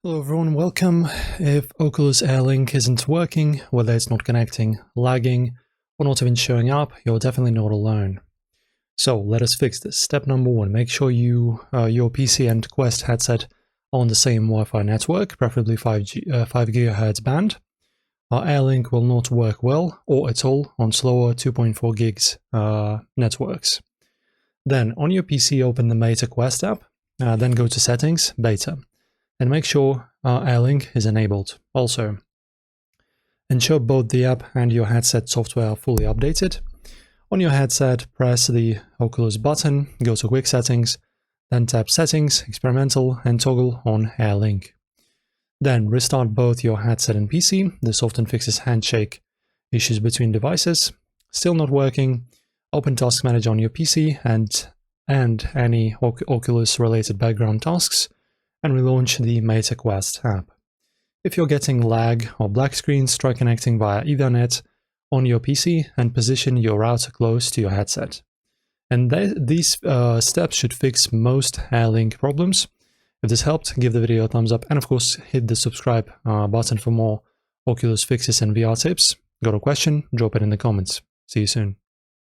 Hello everyone, welcome. If Oculus Air Link isn't working, whether it's not connecting, lagging, or not even showing up, you're definitely not alone. So let us fix this. Step number one, make sure your PC and Quest headset are on the same Wi-Fi network, preferably 5 GHz band. Air Link will not work well or at all on slower 2.4 gigs networks. Then on your PC, open the Meta Quest app, then go to Settings, Beta. And make sure Air Link is enabled. Also, ensure both the app and your headset software are fully updated. On your headset, press the Oculus button, go to Quick Settings, then tap Settings, Experimental, and toggle on Air Link. Then restart both your headset and PC. This often fixes handshake issues between devices. Still not working? Open Task Manager on your PC and any Oculus-related background tasks, and relaunch the Meta Quest app. If you're getting lag or black screens, try connecting via Ethernet on your PC and position your router close to your headset. And these steps should fix most Air Link problems. If this helped, give the video a thumbs up and of course hit the subscribe button for more Oculus fixes and VR tips. Got a question? Drop it in the comments. See you soon.